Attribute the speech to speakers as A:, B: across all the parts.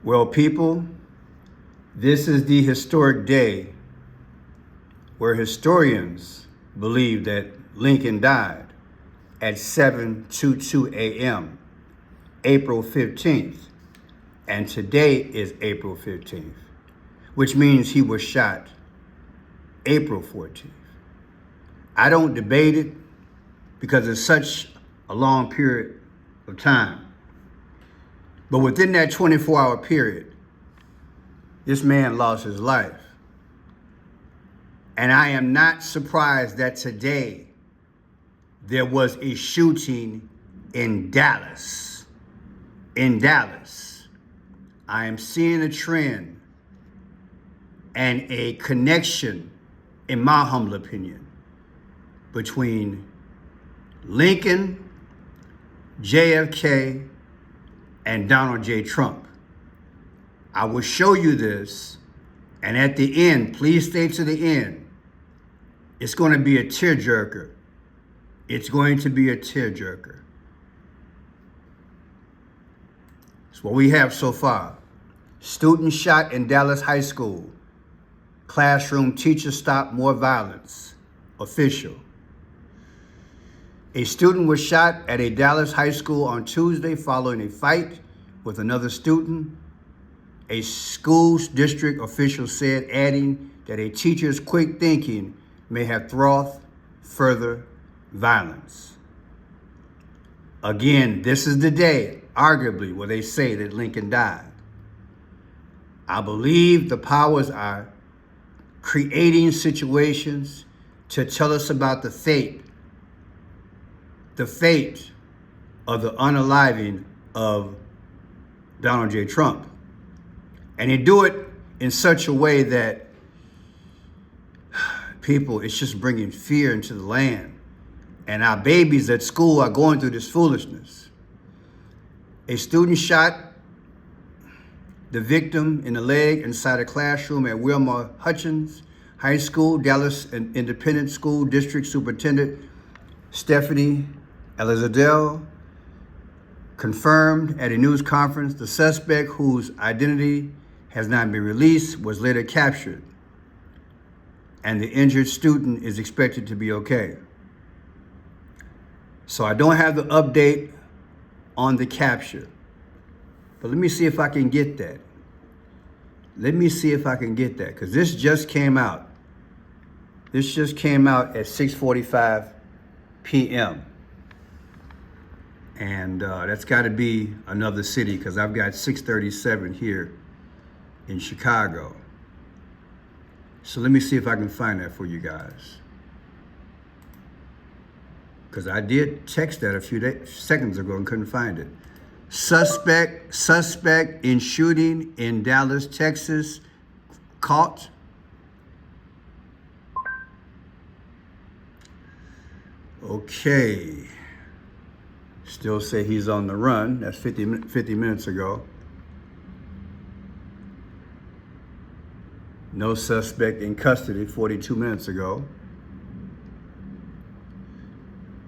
A: Well, people, this is the historic day where historians believe that Lincoln died at 7:22 a.m., April 15th, and today is April 15th, which means he was shot April 14th. I don't debate it because it's such a long period of time. But within that 24-hour period, this man lost his life. And I am not surprised that today there was a shooting in Dallas. In Dallas, I am seeing a trend and a connection, in my humble opinion, between Lincoln, JFK, and Donald J. Trump. I will show you this, and at the end, please stay to the end. It's going to be a tearjerker. It's going to be a tearjerker. That's what we have so far. Student shot in Dallas High School. Classroom teacher stopped more violence. Official. A student was shot at a Dallas high school on Tuesday following a fight with another student, a school district official said, adding that a teacher's quick thinking may have thwarted further violence. Again, this is the day, arguably, where they say that Lincoln died. I believe the powers are creating situations to tell us about the fate of the unaliving of Donald J. Trump. And they do it in such a way that people, it's just bringing fear into the land. And our babies at school are going through this foolishness. A student shot the victim in the leg inside a classroom at Wilmer Hutchins High School. Dallas Independent School District Superintendent Stephanie Elizadell confirmed at a news conference the suspect, whose identity has not been released, was later captured, and the injured student is expected to be okay. So I don't have the update on the capture, but let me see if I can get that. Let me see if I can get that, because this just came out. This just came out at 6:45 p.m. And that's got to be another city, because I've got 6:37 here in Chicago. So let me see if I can find that for you guys, because I did text that a few seconds ago and couldn't find it. Suspect in shooting in Dallas, Texas, caught. Okay. Still say he's on the run. That's 50 minutes ago. No suspect in custody 42 minutes ago.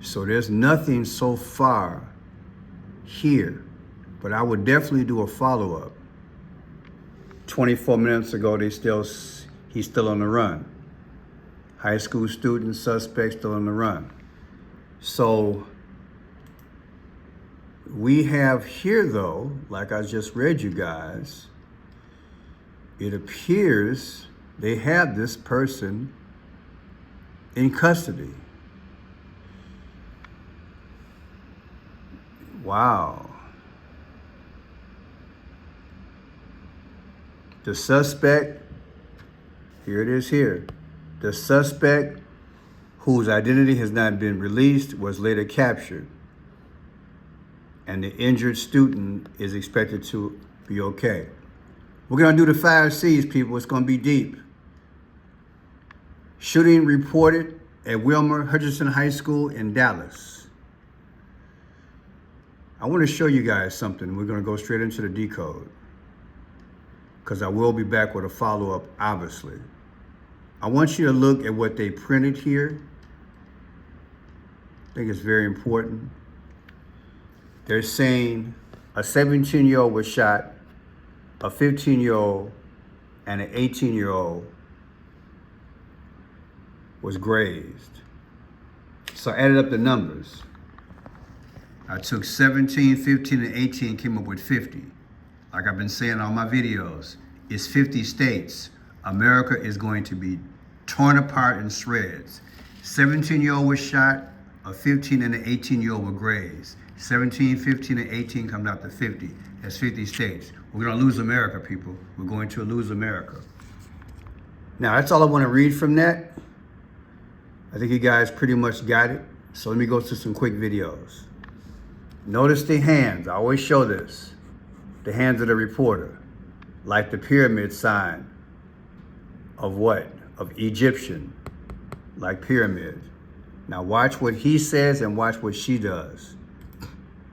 A: So there's nothing so far here, but I would definitely do a follow-up. 24 minutes ago, he's still on the run. High school student suspect still on the run. So we have here, though, like I just read you guys, it appears they have this person in custody. Wow. The suspect, here it is here. The suspect, whose identity has not been released, was later captured. And the injured student is expected to be okay. We're going to do the 5 C's, people. It's going to be deep. Shooting reported at Wilmer Hutchinson High School in Dallas. I want to show you guys something. We're going to go straight into the decode, because I will be back with a follow-up, obviously. I want you to look at what they printed here. I think it's very important. They're saying a 17-year-old was shot a 15-year-old and an 18-year-old was grazed. So I added up the numbers. I took 17, 15, and 18, came up with 50. Like I've been saying in all my videos, it's 50 states. America is going to be torn apart in shreds. 17-year-old was shot, a 15 and an 18-year-old were grazed. 17, 15, and 18 comes out to 50. That's 50 states. We're gonna lose America, people. We're going to lose America. Now, that's all I wanna read from that. I think you guys pretty much got it. So let me go through some quick videos. Notice the hands, I always show this. The hands of the reporter, like the pyramid sign of what? Of Egyptian, like pyramid. Now watch what he says and watch what she does.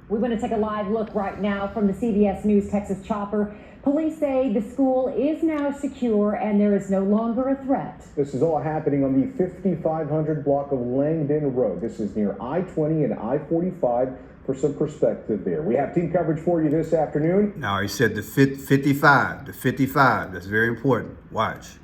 B: We want to take a live look right now from the CBS News Texas chopper. Police say the school is now secure and there is no longer a threat.
C: This is all happening on the 5500 block of Langdon Road. This is near I-20 and I-45 for some perspective there. We have team coverage for you this afternoon.
A: Now he said the 55, that's very important. Watch.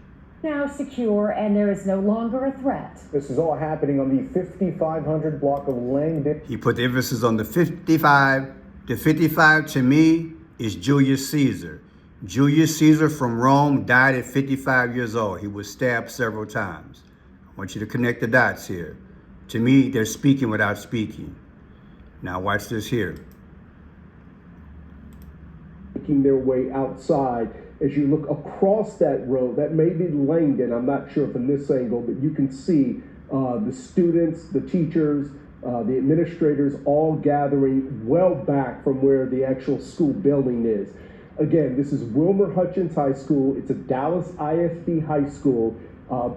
B: Now secure and there is no longer a threat.
C: This is all happening on the 5500 block of Langdon.
A: He put the emphasis on the 55. The 55 to me is Julius Caesar. Julius Caesar from Rome died at 55 years old. He was stabbed several times. I want you to connect the dots here. To me, they're speaking without speaking. Now watch this here.
C: Making their way outside. As you look across that road, that may be Langdon, I'm not sure from this angle, but you can see the students, the teachers, the administrators all gathering well back from where the actual school building is. Again, this is Wilmer Hutchins High School. It's a Dallas ISD high school,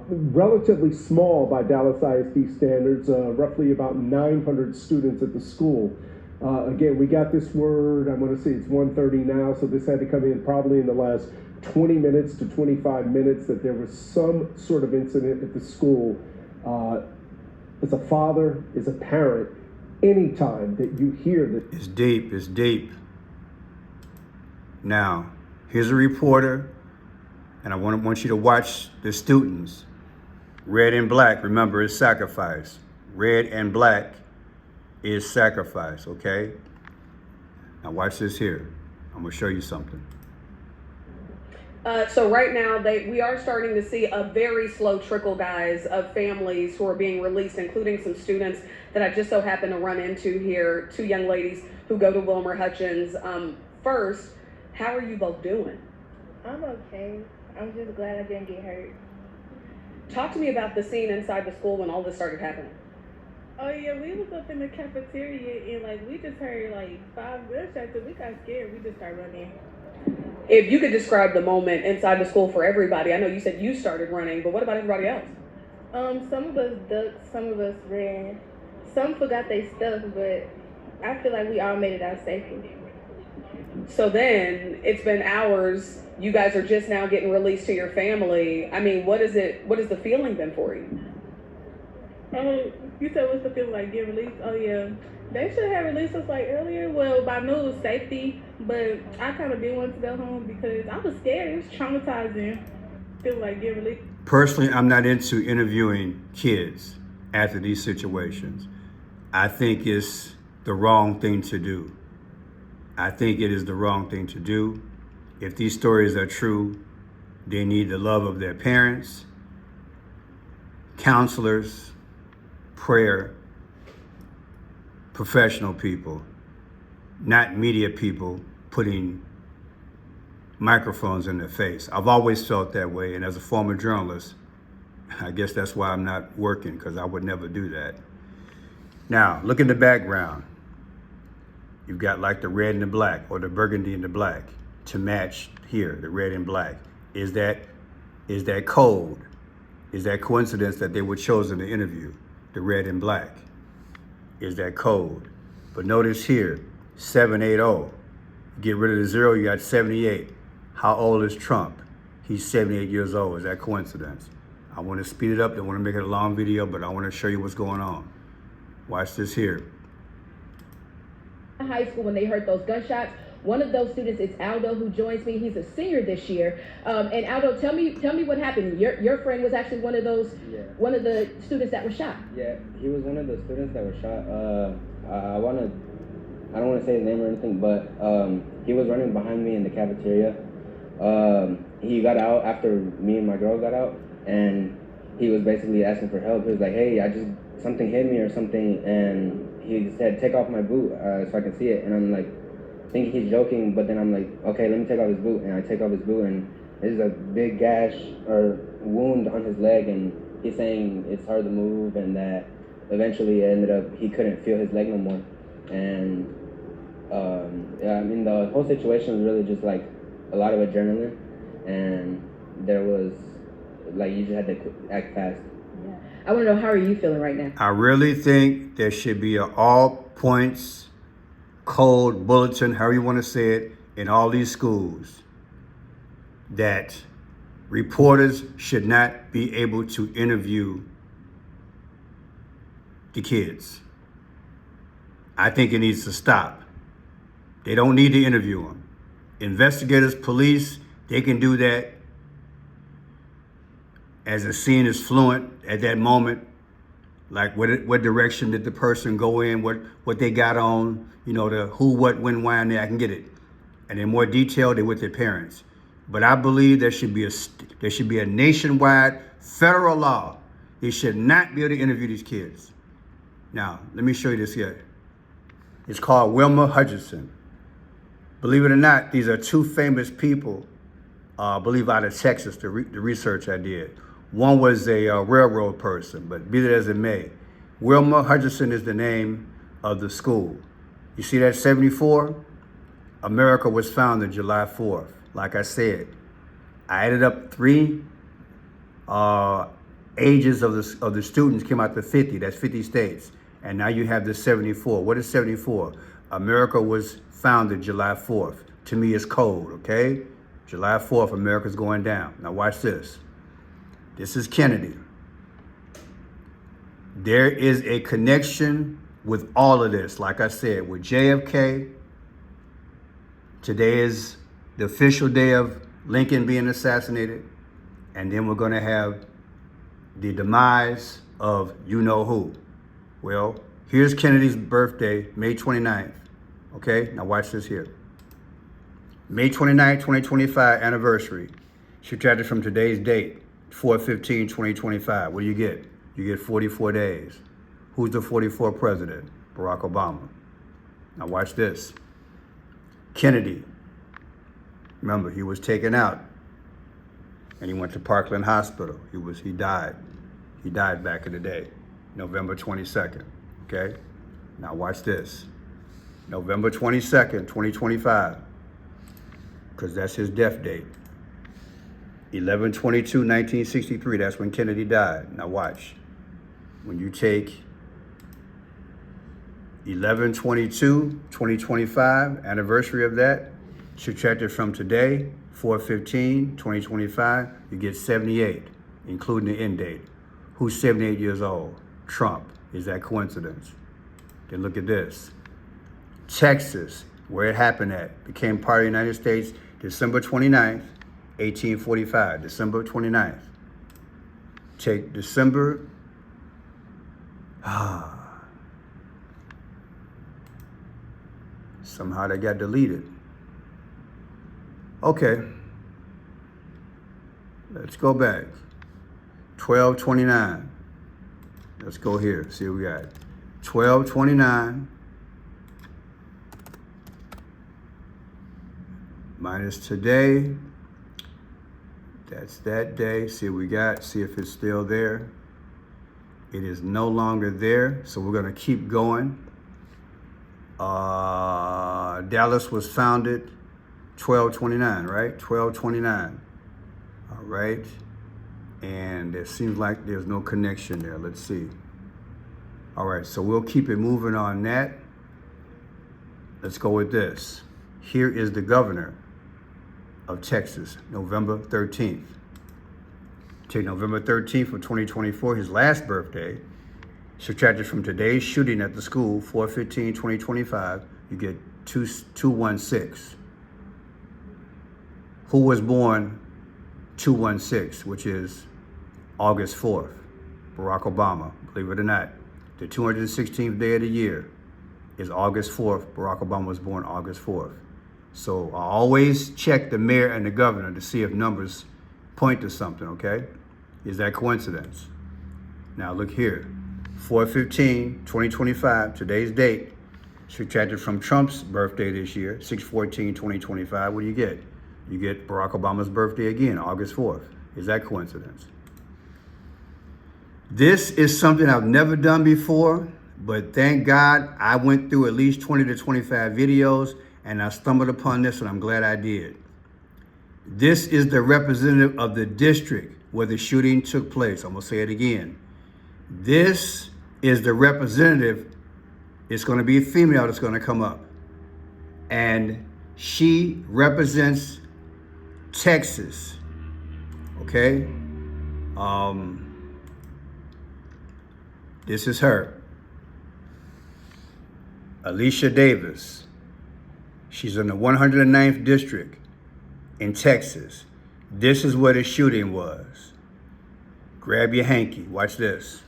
C: relatively small by Dallas ISD standards, roughly about 900 students at the school. Again, we got this word, I'm going to say it's 1:30 now, so this had to come in probably in the last 20 minutes to 25 minutes that there was some sort of incident at the school. As a father, as a parent, anytime that you hear that.
A: It's deep, it's deep. Now, here's a reporter, and I want you to watch the students. Red and black, remember, is sacrifice. Red and black is sacrifice, okay? Now watch this here. I'm gonna show you something.
D: So right now, we are starting to see a very slow trickle, guys, of families who are being released, including some students that I just so happen to run into here, two young ladies who go to Wilmer Hutchins. First, how are you both doing?
E: I'm okay. I'm just glad I didn't get hurt.
D: Talk to me about the scene inside the school when all this started happening.
E: Oh yeah, we was up in the cafeteria and like we just heard like 5 gunshots and we got scared. We just started running.
D: If you could describe the moment inside the school for everybody. I know you said you started running, but what about everybody else?
E: Some of us ducked, some of us ran. Some forgot their stuff, but I feel like we all made it out safely.
D: So then it's been hours. You guys are just now getting released to your family. I mean, what is the feeling been for you?
E: You said what's the feeling like getting released? Oh yeah, they should have released us like earlier. Well, by no safety, but I kind of didn't want to go home because I was scared. It was traumatizing. Feel like getting released.
A: Personally, I'm not into interviewing kids after these situations. I think it's the wrong thing to do. I think it is the wrong thing to do. If these stories are true, they need the love of their parents, counselors, prayer, professional people, not media people putting microphones in their face. I've always felt that way, and as a former journalist, I guess that's why I'm not working, because I would never do that. Now, look in the background. You've got like the red and the black, or the burgundy and the black, to match here, the red and black. Is that code? Is that coincidence that they were chosen to interview? The red and black. Is that code? But notice here, 780. Get rid of the 0, you got 78. How old is Trump? He's 78 years old. Is that coincidence? I want to speed it up. I want to make it a long video, but I want to show you what's going on. Watch this here.
B: High school when they heard those gunshots.
F: One of those students is Aldo, who joins me. He's a senior this year. And Aldo, tell me what happened. Your friend was actually one of the students that was shot.
G: Yeah, he was one of the students that was shot. I don't want to say his name or anything, but he was running behind me in the cafeteria. He got out after me and my girl got out, and he was basically asking for help. He was like, "Hey, something hit me or something," and he said, "Take off my boot so I can see it." And I'm like, thinking he's joking, but then I'm like, okay, let me take off his boot. And I take off his boot, and there's a big gash or wound on his leg, and he's saying it's hard to move, and that eventually it ended up he couldn't feel his leg no more. And yeah, I mean, the whole situation was really just like a lot of adrenaline, and there was like, you just had to act fast.
F: Yeah. I want to know, how are you feeling right now?
A: I really think there should be an all points code, bulletin, however you want to say it, in all these schools, that reporters should not be able to interview the kids. I think it needs to stop. They don't need to interview them. Investigators, police, they can do that as the scene is fluent at that moment. Like what direction did the person go in, what they got on, the who, what, when, why, and I can get it. And in more detail, they're with their parents. But I believe there should be a nationwide federal law. They should not be able to interview these kids. Now, let me show you this here. It's called Wilmer, Hutchins. Believe it or not, these are two famous people, I believe out of Texas, the research I did. One was a railroad person, but be that as it may, Wilmer Hutchins is the name of the school. You see that 74? America was founded July 4th. Like I said, I added up 3 ages of the students, came out to 50. That's 50 states. And now you have the 74. What is 74? America was founded July 4th. To me, it's code, okay? July 4th, America's going down. Now watch this. This is Kennedy. There is a connection with all of this. Like I said, with JFK, today is the official day of Lincoln being assassinated. And then we're gonna have the demise of you-know-who. Well, here's Kennedy's birthday, May 29th. Okay, now watch this here. May 29th, 2025 anniversary. Subtracted from today's date, 4/15/2025. What do you get? You get 44 days. Who's the 44th president? Barack Obama. Now watch this. Kennedy. Remember, he was taken out and he went to Parkland Hospital. He died. He died back in the day, November 22nd. Okay? Now watch this. November 22nd, 2025, because that's his death date. 11/22/1963, that's when Kennedy died. Now watch. When you take 11/22/2025, anniversary of that, subtracted from today, 4/15/2025, you get 78, including the end date. Who's 78 years old? Trump. Is that coincidence? Then look at this. Texas, where it happened at, became part of the United States December 29th, 1845, December 29th. Take December, somehow that got deleted. Okay, let's go back. 12/29, let's go here, see what we got. 12/29 minus today, that's that day. See what we got, see if it's still there. It is no longer there, so we're gonna keep going. Dallas was founded 12/29, right? 12/29, all right. And it seems like there's no connection there, let's see. All right, so we'll keep it moving on that. Let's go with this. Here is the governor of Texas, November 13th. Take November 13th of 2024, his last birthday, subtracted from today's shooting at the school, 4/15/2025, you get 216. Who was born 216, which is August 4th? Barack Obama, believe it or not. The 216th day of the year is August 4th. Barack Obama was born August 4th. So I always check the mayor and the governor to see if numbers point to something, okay? Is that coincidence? Now look here, 4/15/2025, today's date, subtracted from Trump's birthday this year, 6/14/2025, what do you get? You get Barack Obama's birthday again, August 4th. Is that coincidence? This is something I've never done before, but thank God I went through at least 20 to 25 videos and I stumbled upon this and I'm glad I did. This is the representative of the district where the shooting took place. I'm gonna say it again. This is the representative. It's gonna be a female that's gonna come up. And she represents Texas, okay? This is her. Alicia Davis. She's in the 109th district in Texas. This is where the shooting was. Grab your hanky, watch this.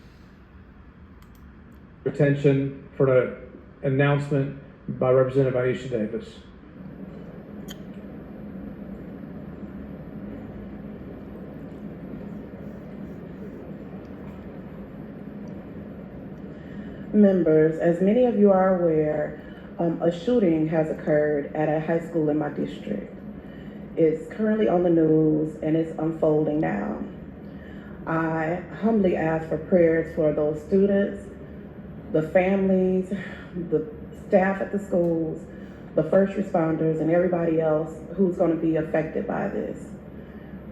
H: Attention for the announcement by Representative Aisha Davis.
I: Members, as many of you are aware, a shooting has occurred at a high school in my district. It's currently on the news and it's unfolding now. I humbly ask for prayers for those students, the families, the staff at the schools, the first responders, and everybody else who's going to be affected by this.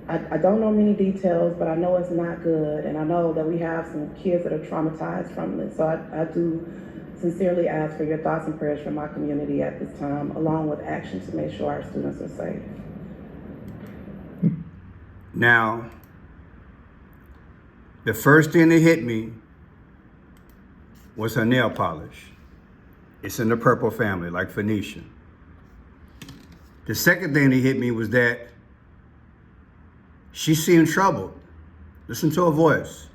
I: I don't know many details, but I know it's not good, and I know that we have some kids that are traumatized from this. So I do sincerely ask for your thoughts and prayers for my community at this time, along with action to make sure our students are safe.
A: Now, the first thing that hit me was her nail polish. It's in the purple family, like Phoenician. The second thing that hit me was that she seemed troubled. Listen to her voice.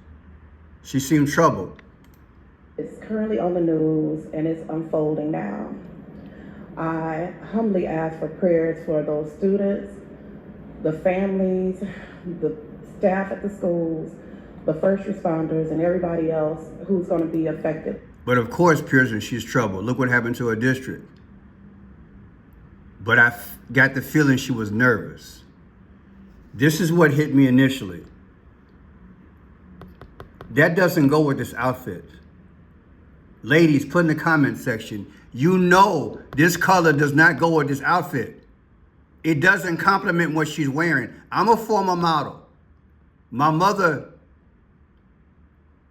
A: She seemed troubled.
I: It's currently on the news and it's unfolding now. I humbly ask for prayers for those students, the families, the staff at the schools, the first responders, and everybody else who's going to be affected.
A: But of course, Pearson, she's troubled. Look what happened to her district. But I got the feeling she was nervous. This is what hit me initially. That doesn't go with this outfit. Ladies, put in the comment section, you know this color does not go with this outfit. It doesn't complement what she's wearing. I'm a former model. My mother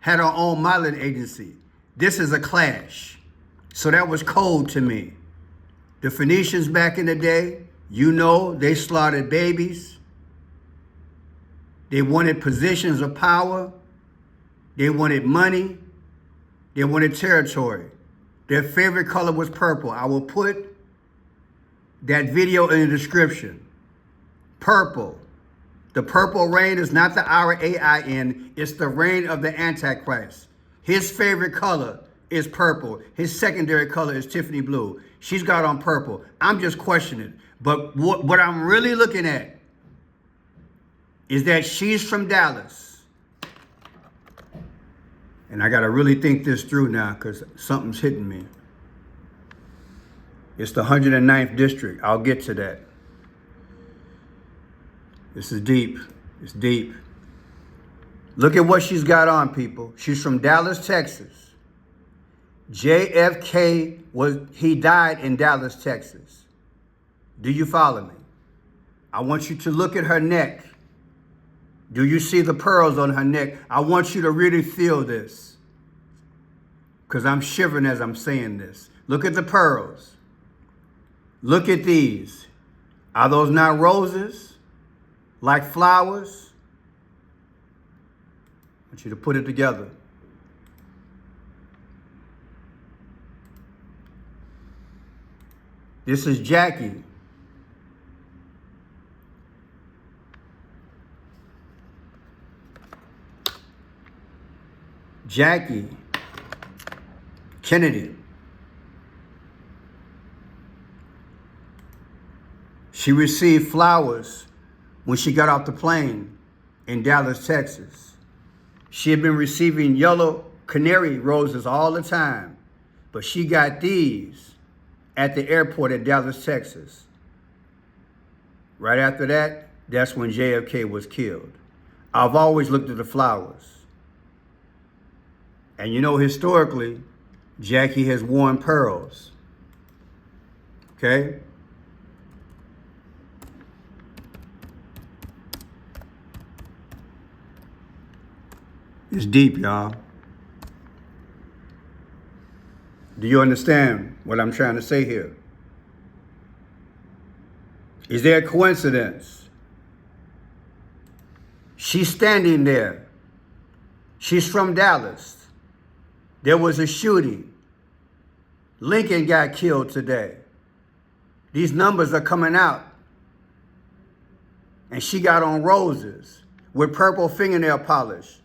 A: had her own modeling agency. This is a clash. So that was cold to me. The Phoenicians back in the day, you know, they slaughtered babies. They wanted positions of power. They wanted money. They wanted territory. Their favorite color was purple. I will put that video in the description. Purple. The purple rain is not the R-A-I-N. It's the reign of the Antichrist. His favorite color is purple. His secondary color is Tiffany blue. She's got on purple. I'm just questioning. But what I'm really looking at is that she's from Dallas. And I got to really think this through now because something's hitting me. It's the 109th district. I'll get to that. This is deep. It's deep. Look at what she's got on, people. She's from Dallas, Texas. JFK he died in Dallas, Texas. Do you follow me? I want you to look at her neck. Do you see the pearls on her neck? I want you to really feel this because I'm shivering as I'm saying this. Look at the pearls. Look at these. Are those not roses? Like flowers? I want you to put it together. This is Jackie. Jackie Kennedy. She received flowers when she got off the plane in Dallas, Texas. She had been receiving yellow canary roses all the time, but she got these at the airport at Dallas, Texas. Right after that, that's when JFK was killed. I've always looked at the flowers. And you know, historically, Jackie has worn pearls. Okay? It's deep, y'all. Do you understand what I'm trying to say here? Is there a coincidence? She's standing there. She's from Dallas. There was a shooting. Lincoln got killed today. These numbers are coming out. And she got on roses with purple fingernail polish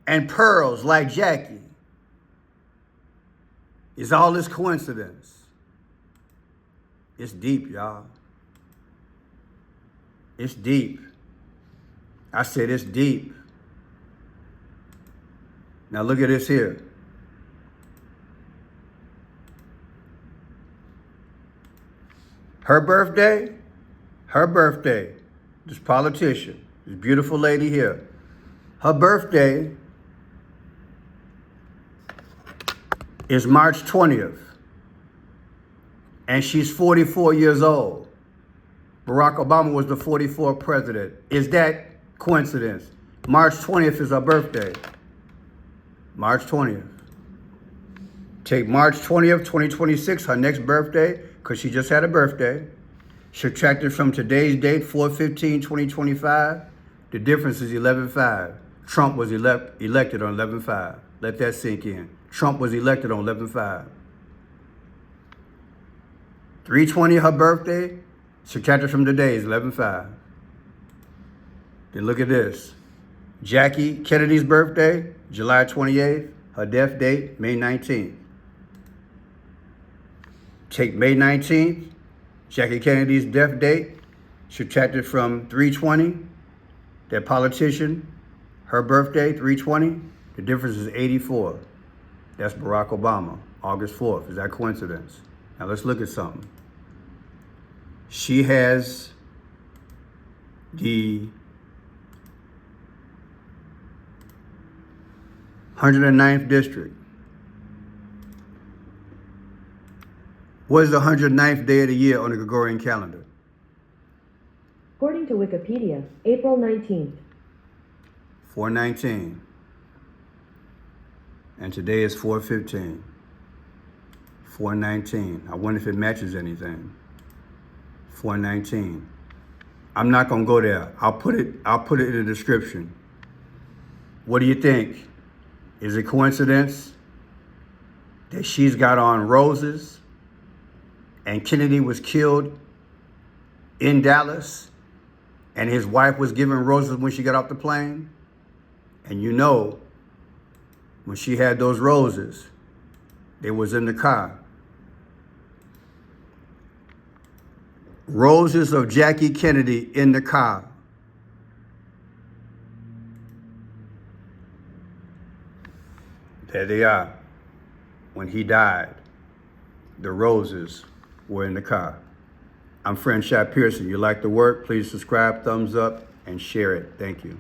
A: and pearls like Jackie. Is all this coincidence? It's deep, y'all. It's deep. I said it's deep. Now look at this here. Her birthday, this politician, this beautiful lady here, her birthday is March 20th, and she's 44 years old. Barack Obama was the 44th president. Is that coincidence? March 20th is her birthday. March 20th. Take March 20th, 2026, her next birthday, because she just had a birthday. Subtract it from today's date, 4/15/2025. The difference is 11/5. Trump was elected on 11/5. Let that sink in. Trump was elected on 11/5. 3/20, her birthday. Subtract it from today is 11/5. Then look at this. Jackie Kennedy's birthday, July 28th. Her death date, May 19th. Take May 19th, Jackie Kennedy's death date, subtract it from 3/20, that politician, her birthday, 3/20, the difference is 84. That's Barack Obama, August 4th. Is that coincidence? Now let's look at something. She has the 109th district. What is the 109th day of the year on the Gregorian calendar?
B: According to Wikipedia, April 19th.
A: 4/19. And today is 4/15. 4/19. I wonder if it matches anything. 4/19. I'm not gonna go there. I'll put it in the description. What do you think? Is it coincidence that she's got on roses and Kennedy was killed in Dallas and his wife was given roses when she got off the plane? And you know, when she had those roses, they was in the car. Roses of Jackie Kennedy in the car. There they are. When he died, the roses were in the car. I'm Friend Shot Pearson. You like the work? Please subscribe, thumbs up, and share it. Thank you.